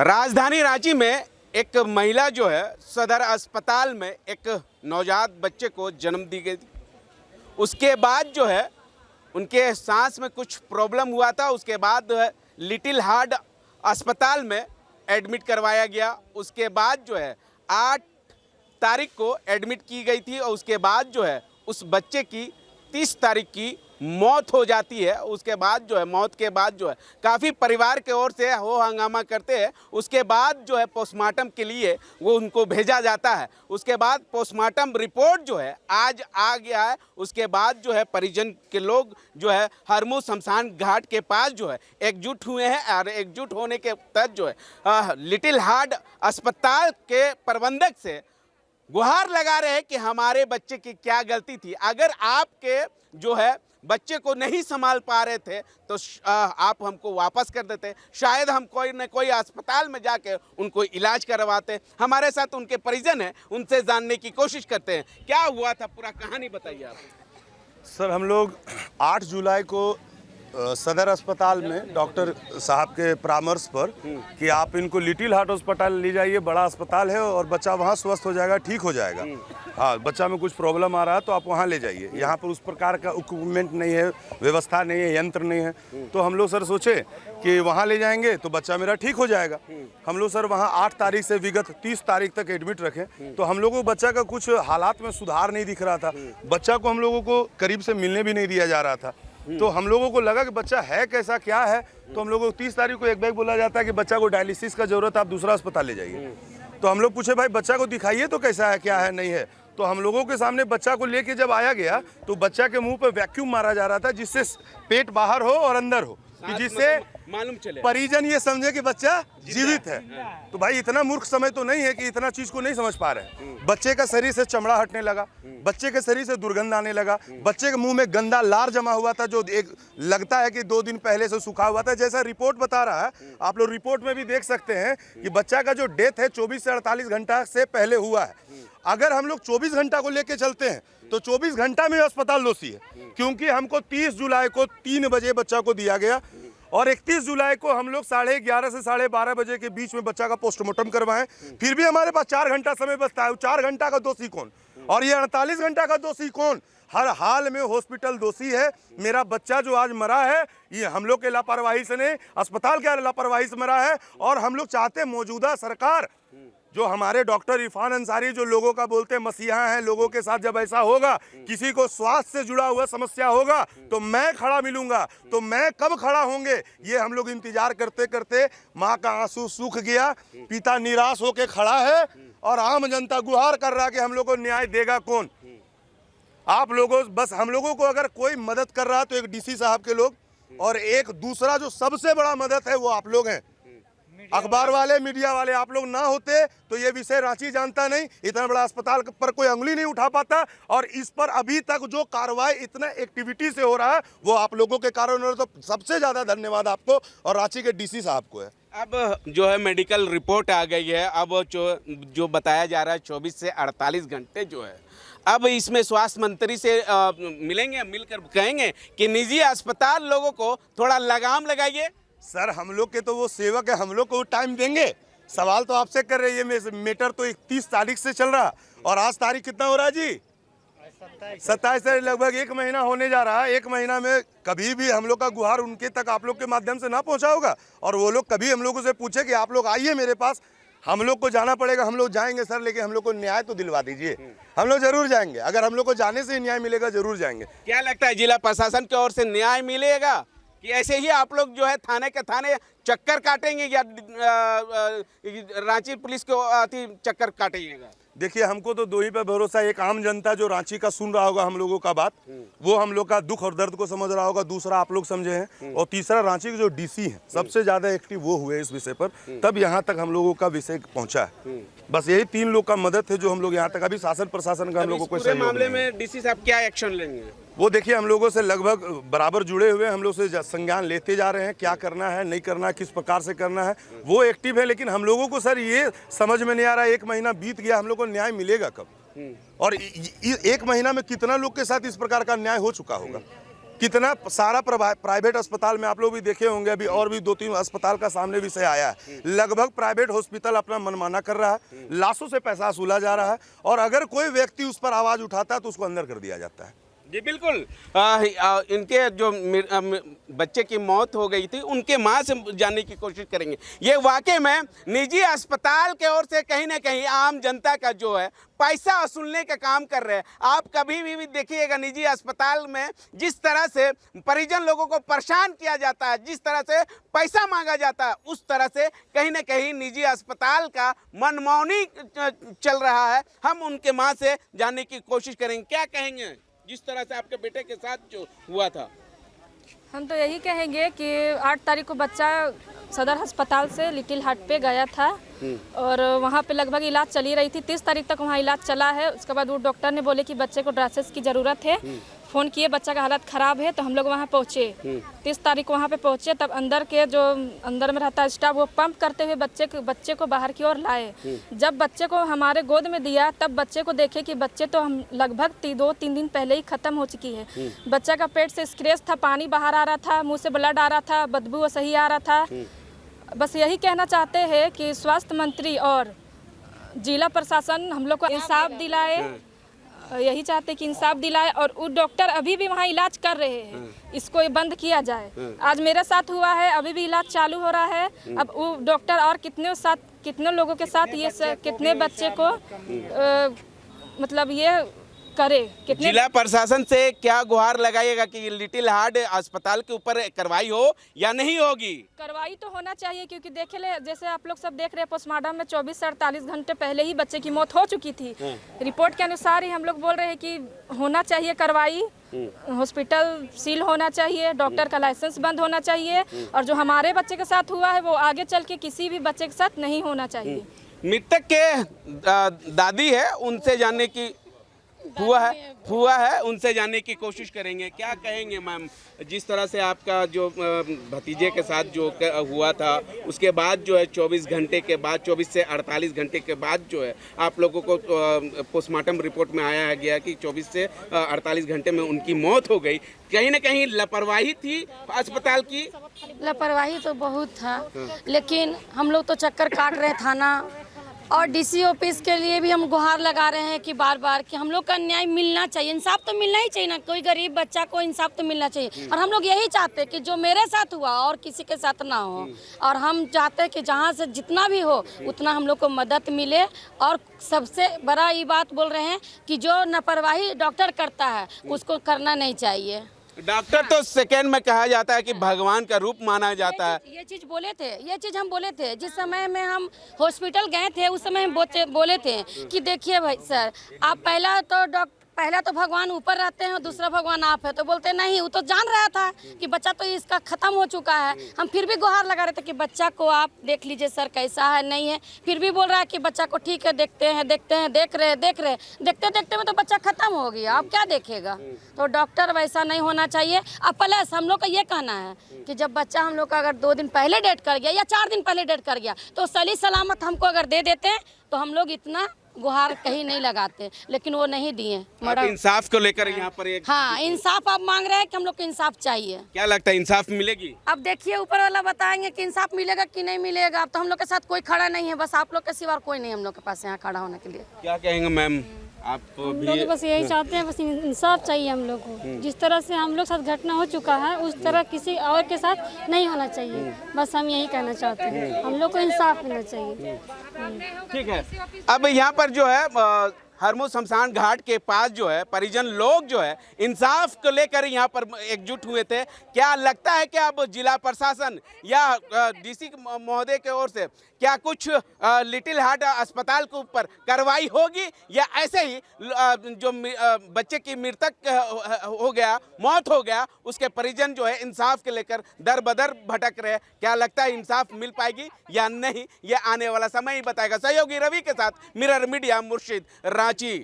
राजधानी रांची में एक महिला जो है सदर अस्पताल में एक नवजात बच्चे को जन्म दी गई थी। उसके बाद जो है उनके सांस में कुछ प्रॉब्लम हुआ था। उसके बाद जो है लिटिल हार्ट अस्पताल में एडमिट करवाया गया। उसके बाद जो है 8 तारीख को एडमिट की गई थी और उसके बाद जो है उस बच्चे की 30 तारीख की मौत हो जाती है। उसके बाद जो है मौत के बाद जो है काफ़ी परिवार के ओर से हो हंगामा करते हैं। उसके बाद जो है पोस्टमार्टम के लिए वो उनको भेजा जाता है। उसके बाद पोस्टमार्टम रिपोर्ट जो है आज आ गया है। उसके बाद जो है परिजन के लोग जो है हरमू शमशान घाट के पास जो है एकजुट हुए हैं और एकजुट होने के तहत जो है लिटिल हार्ट अस्पताल के प्रबंधक से गुहार लगा रहे हैं कि हमारे बच्चे की क्या गलती थी। अगर आपके जो है बच्चे को नहीं संभाल पा रहे थे तो आप हमको वापस कर देते, शायद हम कोई न कोई अस्पताल में जाके उनको इलाज करवाते। हमारे साथ उनके परिजन हैं, उनसे जानने की कोशिश करते हैं क्या हुआ था, पूरा कहानी बताइए आप। सर हम लोग 8 जुलाई को सदर अस्पताल में डॉक्टर साहब के परामर्श पर कि आप इनको लिटिल हार्ट अस्पताल ले जाइए, बड़ा अस्पताल है और बच्चा वहाँ स्वस्थ हो जाएगा, ठीक हो जाएगा। हाँ, बच्चा में कुछ प्रॉब्लम आ रहा है तो आप वहाँ ले जाइए। यहाँ पर उस प्रकार का इक्विपमेंट नहीं है, व्यवस्था नहीं है, यंत्र नहीं है। तो हम लोग सर सोचे कि वहाँ ले जाएंगे तो बच्चा मेरा ठीक हो जाएगा। हम लोग सर वहाँ 8 तारीख से विगत 30 तारीख तक एडमिट रखें तो हम लोगों को बच्चा का कुछ हालात में सुधार नहीं दिख रहा था। बच्चा को हम लोगों को करीब से मिलने भी नहीं दिया जा रहा था। तो हम लोगों को लगा कि बच्चा है कैसा, क्या है। तो हम लोगों को 30 तारीख को एक बैग बोला जाता है कि बच्चा को डायलिसिस का जरूरत है, आप दूसरा अस्पताल ले जाइए। तो हम लोग पूछे भाई बच्चा को दिखाइए तो कैसा है, क्या है, नहीं है। तो हम लोगों के सामने बच्चा को लेके जब आया गया तो बच्चा के मुंह पे वैक्यूम मारा जा रहा था जिससे पेट बाहर हो और अंदर हो, कि जिससे मालूम चले परिजन ये समझे कि बच्चा जीवित है। तो भाई इतना मूर्ख समय तो नहीं है कि इतना चीज को नहीं समझ पा रहे। बच्चे का शरीर से चमड़ा हटने लगा, बच्चे के शरीर से दुर्गंध आने लगा, बच्चे के मुंह में गंदा लार जमा हुआ था जो एक लगता है कि 2 दिन पहले से सूखा हुआ था, जैसा रिपोर्ट बता रहा है। आप लोग रिपोर्ट में भी देख सकते हैं कि बच्चा का जो डेथ है 24 से 48 घंटा से पहले हुआ है। अगर हम लोग 24 घंटा को लेके चलते हैं तो 24 घंटा में अस्पताल दोषी है, क्योंकि हमको 30 जुलाई को 3 बजे बच्चा को दिया गया और 31 जुलाई को हम लोग 11:30 से 12:30 बजे के बीच में बच्चा का पोस्टमार्टम करवाएं। फिर भी हमारे पास 4 घंटा समय बचता है। 4 घंटा का दोषी कौन और ये 48 घंटा का दोषी कौन? हर हाल में हॉस्पिटल दोषी है। मेरा बच्चा जो आज मरा है ये हम लोग के लापरवाही से नहीं, अस्पताल के लापरवाही से मरा है। और हम लोग चाहते मौजूदा सरकार, जो हमारे डॉक्टर इरफान अंसारी जो लोगों का बोलते मसीहा हैं, लोगों के साथ जब ऐसा होगा, किसी को स्वास्थ्य से जुड़ा हुआ समस्या होगा तो मैं खड़ा मिलूंगा। तो मैं कब खड़ा होंगे ये हम लोग इंतजार करते करते माँ का आंसू सूख गया, पिता निराश होकर खड़ा है और आम जनता गुहार कर रहा है कि हम लोग को न्याय देगा कौन। आप लोगों बस हम लोगों को अगर कोई मदद कर रहा है तो एक डीसी साहब के लोग, और एक दूसरा जो सबसे बड़ा मदद है वो आप लोग हैं, अखबार वाले, मीडिया वाले। आप लोग ना होते तो ये विषय रांची जानता नहीं, इतना बड़ा अस्पताल पर कोई उंगली नहीं उठा पाता। और इस पर अभी तक जो कार्रवाई इतना एक्टिविटी से हो रहा है वो आप लोगों के कारण हो रहा है। तो सबसे ज्यादा धन्यवाद आपको और रांची के डीसी साहब को है। अब जो है मेडिकल रिपोर्ट आ गई है। अब जो बताया जा रहा है 24 से 48 घंटे जो है, अब इसमें स्वास्थ्य मंत्री से मिलेंगे, मिलकर कहेंगे कि निजी अस्पताल लोगों को थोड़ा लगाम लगाइए। सर हम लोग के तो वो सेवक है, हम लोग को टाइम देंगे। सवाल तो आपसे कर रही है, मैटर तो 31 तारीख से चल रहा और आज तारीख कितना हो रहा है जी? 27 से लगभग 1 महीना होने जा रहा है। 1 महीना में कभी भी हम लोग का गुहार उनके तक आप लोग के माध्यम से ना पहुंचा होगा और वो लोग कभी हम लोगों से पूछे कि आप लोग आइए मेरे पास, हम लोग को जाना पड़ेगा। हम लोग जाएंगे सर, लेकिन हम लोग को न्याय तो दिलवा दीजिए। हम लोग जरूर जाएंगे, अगर हम लोग को जाने से न्याय मिलेगा जरूर जाएंगे। क्या लगता है जिला प्रशासन की ओर से न्याय मिलेगा कि ऐसे ही आप लोग जो है थाने के थाने चक्कर काटेंगे या रांची पुलिस को चक्कर काटेंगे? देखिए हमको तो 2 ही पे भरोसा है। एक आम जनता जो रांची का सुन रहा होगा हम लोगों का बात, वो हम लोग का दुख और दर्द को समझ रहा होगा। दूसरा आप लोग समझे हैं और तीसरा रांची के जो डीसी हैं सबसे ज्यादा एक्टिव वो हुए इस विषय पर, तब यहाँ तक हम लोगों का विषय पहुँचा है। बस यही 3 लोग का मदद है जो हम लोग यहाँ तक, अभी शासन प्रशासन का हम लोगों को पूरे मामले में डीसी साहब क्या एक्शन लेंगे? वो देखिए हम लोगों से लगभग बराबर जुड़े हुए, हम लोग से संज्ञान लेते जा रहे हैं, क्या करना है, नहीं करना है, किस प्रकार से करना है, वो एक्टिव है। लेकिन हम लोगों को सर ये समझ में नहीं आ रहा है, 1 महीना बीत गया, हम लोग को न्याय मिलेगा कब? और 1 महीना में कितना लोग के साथ इस प्रकार का न्याय हो चुका होगा? कितना सारा प्राइवेट अस्पताल में आप लोग भी देखे होंगे, अभी और भी 2-3 अस्पताल का सामने विषय आया है। लगभग प्राइवेट हॉस्पिटल अपना मनमाना कर रहा है, लाशों से पैसा वसूला जा रहा है, और अगर कोई व्यक्ति उस पर आवाज उठाता है तो उसको अंदर कर दिया जाता है। जी बिल्कुल। इनके जो बच्चे की मौत हो गई थी, उनके माँ से जानने की कोशिश करेंगे। ये वाकई में निजी अस्पताल के ओर से कहीं ना कहीं आम जनता का जो है पैसा वसूलने का काम कर रहे हैं। आप कभी भी देखिएगा निजी अस्पताल में जिस तरह से परिजन लोगों को परेशान किया जाता है, जिस तरह से पैसा मांगा जाता है, उस तरह से कहीं ना कहीं निजी अस्पताल का मनमौनी चल रहा है। हम उनके माँ से जानने की कोशिश करेंगे, क्या कहेंगे जिस तरह से आपके बेटे के साथ जो हुआ था। हम तो यही कहेंगे कि 8 तारीख को बच्चा सदर अस्पताल से लिटिल हार्ट पे गया था और वहाँ पे लगभग इलाज चली रही थी। 30 तारीख तक वहाँ इलाज चला है। उसके बाद वो डॉक्टर ने बोले कि बच्चे को डायलिसिस की ज़रूरत है। फ़ोन किए, बच्चा का हालत ख़राब है, तो हम लोग वहाँ पहुँचे। 30 तारीख को वहाँ पे पहुँचे, तब अंदर के जो अंदर में रहता है स्टाफ, वो पंप करते हुए बच्चे को बाहर की ओर लाए। जब बच्चे को हमारे गोद में दिया, तब बच्चे को देखे कि बच्चे तो हम लगभग 2-3 दिन पहले ही ख़त्म हो चुकी है। बच्चा का पेट से स्क्रैच था, पानी बाहर आ रहा था, मुँह से ब्लड आ रहा था, बदबू सही आ रहा था। बस यही कहना चाहते हैं कि स्वास्थ्य मंत्री और जिला प्रशासन हम लोग को इंसाफ दिलाए। यही चाहते कि इंसाफ दिलाए, और वो डॉक्टर अभी भी वहाँ इलाज कर रहे हैं, इसको बंद किया जाए। आज मेरे साथ हुआ है, अभी भी इलाज चालू हो रहा है। अब वो डॉक्टर और कितने लोगों के साथ ये कितने बच्चे को मतलब ये करे, कितने जिला प्रशासन से क्या गुहार लगाइएगा कि लिटिल हार्ट अस्पताल के ऊपर कार्रवाई हो या नहीं होगी? कार्रवाई तो होना चाहिए, क्योंकि देखे ले जैसे आप लोग सब देख रहे हैं, पोस्टमार्टम में 24 से 48 घंटे पहले ही बच्चे की मौत हो चुकी थी। रिपोर्ट के अनुसार ही हम लोग बोल रहे हैं कि होना चाहिए कार्रवाई। हॉस्पिटल सील होना चाहिए, डॉक्टर का लाइसेंस बंद होना चाहिए, और जो हमारे बच्चे के साथ हुआ है वो आगे चल के किसी भी बच्चे के साथ नहीं होना चाहिए। मृतक के दादी है, उनसे जानने की हुआ है उनसे जानने की कोशिश करेंगे। क्या कहेंगे मैम, जिस तरह से आपका जो भतीजे के साथ जो हुआ था, उसके बाद जो है 24 घंटे के बाद, 24 से 48 घंटे के बाद जो है आप लोगों को पोस्टमार्टम रिपोर्ट में आया गया कि 24 से 48 घंटे में उनकी मौत हो गई। कहीं ना कहीं लापरवाही थी अस्पताल की। लापरवाही तो बहुत था, लेकिन हम लोग तो चक्कर काट रहे थाना और डीसी ऑफिस के लिए भी हम गुहार लगा रहे हैं कि बार बार कि हम लोग का न्याय मिलना चाहिए, इंसाफ तो मिलना ही चाहिए ना। कोई गरीब बच्चा को इंसाफ तो मिलना चाहिए, और हम लोग यही चाहते हैं कि जो मेरे साथ हुआ और किसी के साथ ना हो। और हम चाहते हैं कि जहाँ से जितना भी हो उतना हम लोग को मदद मिले। और सबसे बड़ा ये बात बोल रहे हैं कि जो लापरवाही डॉक्टर करता है उसको करना नहीं चाहिए। डॉक्टर तो सेकेंड में कहा जाता है कि भगवान का रूप माना जाता है। ये चीज़ हम बोले थे जिस समय में हम हॉस्पिटल गए थे, उस समय हम बोले थे कि देखिए भाई सर, आप पहला तो भगवान ऊपर रहते हैं और दूसरा भगवान आप है। तो बोलते नहीं, वो तो जान रहा था कि बच्चा तो इसका ख़त्म हो चुका है। हम फिर भी गुहार लगा रहे थे कि बच्चा को आप देख लीजिए सर, कैसा है नहीं है। फिर भी बोल रहा है कि बच्चा को ठीक है, देख रहे देखते में तो बच्चा ख़त्म हो गया, अब क्या देखेगा। तो डॉक्टर वैसा नहीं होना चाहिए। अब प्लस हम लोग का ये कहना है कि जब बच्चा हम लोग का अगर 2 दिन पहले डेट कर गया या 4 दिन पहले डेट कर गया, तो सही सलामत हमको अगर दे देते हैं तो हम लोग इतना गुहार कहीं नहीं लगाते, लेकिन वो नहीं दिए। इंसाफ को लेकर यहाँ पर एक इंसाफ आप मांग रहे हैं कि हम लोग को इंसाफ चाहिए। क्या लगता है इंसाफ मिलेगी? अब देखिए ऊपर वाला बताएंगे कि इंसाफ मिलेगा कि नहीं मिलेगा। अब तो हम लोग के साथ कोई खड़ा नहीं है, बस आप लोग के सिवा कोई नहीं हम लोग के पास यहाँ खड़ा होने के लिए। क्या कहेंगे मैम आप हम लोग बस यही चाहते हैं, बस इंसाफ चाहिए हम लोग को। जिस तरह से हम लोग साथ घटना हो चुका है उस तरह किसी और के साथ नहीं होना चाहिए। बस हम यही कहना चाहते हैं, हम लोग को इंसाफ मिलना चाहिए। ठीक है। अब यहाँ पर जो है हरमू शमशान घाट के पास जो है परिजन लोग जो है इंसाफ को लेकर यहाँ पर एकजुट हुए थे। क्या लगता है कि अब जिला प्रशासन या डीसी महोदय की ओर से क्या कुछ लिटिल हार्ट अस्पताल के ऊपर कार्रवाई होगी, या ऐसे ही जो बच्चे की मृतक हो गया, मौत हो गया, उसके परिजन जो है इंसाफ के लेकर दर बदर भटक रहे? क्या लगता है इंसाफ मिल पाएगी या नहीं, यह आने वाला समय ही बताएगा। सहयोगी रवि के साथ मिरर मीडिया, मुर्शिद, रांची।